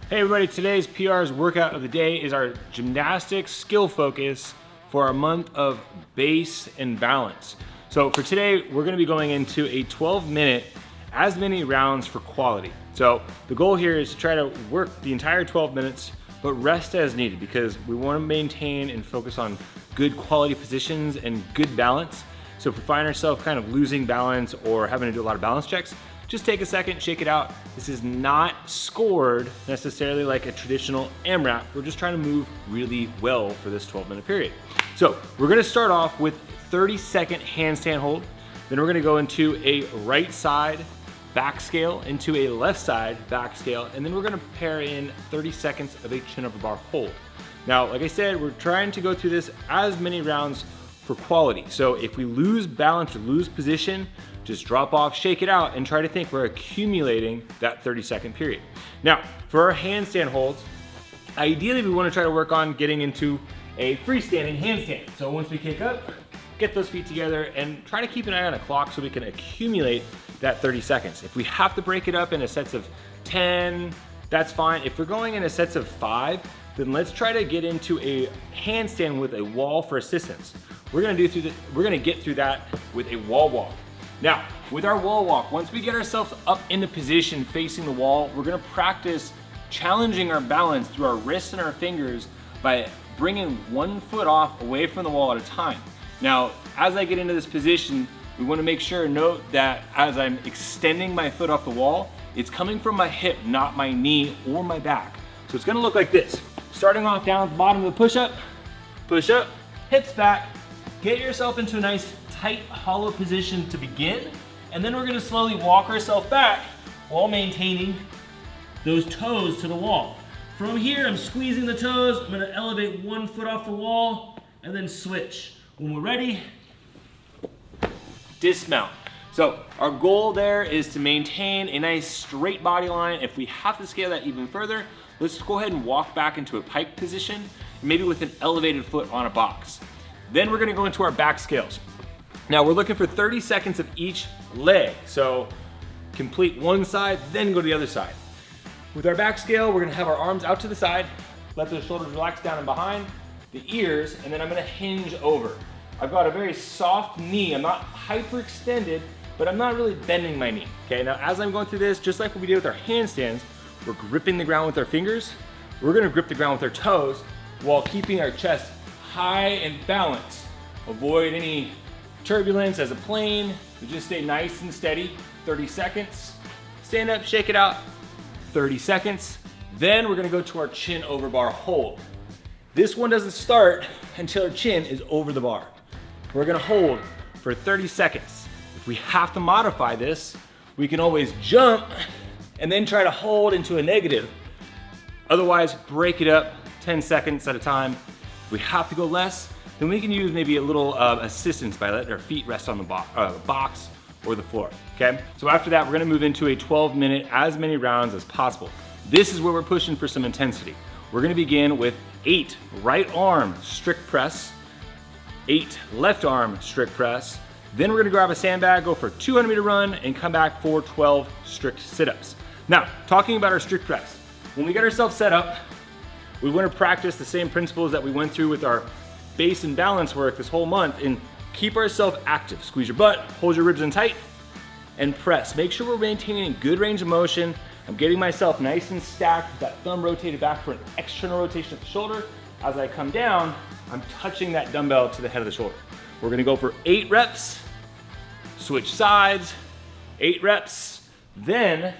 Hey everybody, today's PR's workout of the day is our gymnastics skill focus for our month of base and balance. So for today, we're gonna be going into a 12-minute, as many rounds for quality. So the goal here is to try to work the entire 12 minutes, but rest as needed because we wanna maintain and focus on good quality positions and good balance. So if we find ourselves kind of losing balance or having to do a lot of balance checks, just take a second, shake it out. This is not scored necessarily like a traditional AMRAP. We're just trying to move really well for this 12-minute period. So we're gonna start off with 30-second handstand hold. Then we're gonna go into a right side back scale, into a left side back scale, and then we're gonna pair in 30 seconds of a chin over bar hold. Now, like I said, we're trying to go through this as many rounds for quality. So if we lose balance or lose position, just drop off, shake it out, and try to think we're accumulating that 30-second period. Now, for our handstand holds, ideally we wanna try to work on getting into a freestanding handstand. So once we kick up, get those feet together and try to keep an eye on a clock so we can accumulate that 30 seconds. If we have to break it up into sets of 10, that's fine. If we're going into sets of 5, then let's try to get into a handstand with a wall for assistance. We're gonna get through that with a wall walk. Now, with our wall walk, once we get ourselves up into position facing the wall, we're gonna practice challenging our balance through our wrists and our fingers by bringing one foot off away from the wall at a time. Now, as I get into this position, we wanna make sure, note that as I'm extending my foot off the wall, it's coming from my hip, not my knee or my back. So it's gonna look like this. Starting off down at the bottom of the push up, hips back, get yourself into a nice tight hollow position to begin, and then we're gonna slowly walk ourselves back while maintaining those toes to the wall. From here, I'm squeezing the toes, I'm gonna elevate one foot off the wall, and then switch. When we're ready, dismount. So our goal there is to maintain a nice straight body line. If we have to scale that even further, let's go ahead and walk back into a pike position, maybe with an elevated foot on a box. Then we're gonna go into our back scales. Now we're looking for 30 seconds of each leg. So complete one side, then go to the other side. With our back scale, we're gonna have our arms out to the side, let those shoulders relax down and behind, the ears, and then I'm gonna hinge over. I've got a very soft knee. I'm not hyperextended, but I'm not really bending my knee. Okay, now as I'm going through this, just like what we did with our handstands, we're gripping the ground with our fingers. We're gonna grip the ground with our toes while keeping our chest high and balanced. Avoid any turbulence as a plane. We just stay nice and steady. 30 seconds. Stand up, shake it out. 30 seconds. Then we're gonna go to our chin over bar hold. This one doesn't start until our chin is over the bar. We're gonna hold for 30 seconds. If we have to modify this, we can always jump and then try to hold into a negative. Otherwise, break it up 10 seconds at a time. If we have to go less, then we can use maybe a little assistance by letting our feet rest on the box or the floor, okay? So after that, we're gonna move into a 12-minute, as many rounds as possible. This is where we're pushing for some intensity. We're gonna begin with 8 right arm strict press, 8 left arm strict press. Then we're gonna grab a sandbag, go for a 200-meter run, and come back for 12 strict sit-ups. Now, talking about our strict press. When we get ourselves set up, we wanna practice the same principles that we went through with our base and balance work this whole month and keep ourselves active. Squeeze your butt, hold your ribs in tight, and press. Make sure we're maintaining good range of motion. I'm getting myself nice and stacked with that thumb rotated back for an external rotation of the shoulder. As I come down, I'm touching that dumbbell to the head of the shoulder. We're gonna go for 8 reps, switch sides, 8 reps, then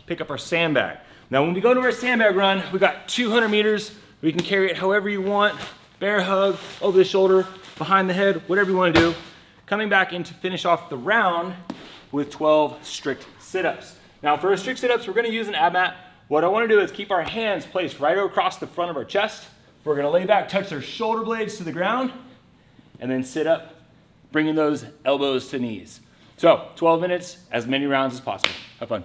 pick up our sandbag. Now when we go to our sandbag run, we got 200 meters. We can carry it however you want. Bear hug, over the shoulder, behind the head, whatever you wanna do. Coming back in to finish off the round with 12 strict sit-ups. Now for our strict sit-ups, we're gonna use an ab mat. What I wanna do is keep our hands placed right across the front of our chest. We're gonna lay back, touch our shoulder blades to the ground, and then sit up, bringing those elbows to knees. So 12 minutes, as many rounds as possible. Have fun.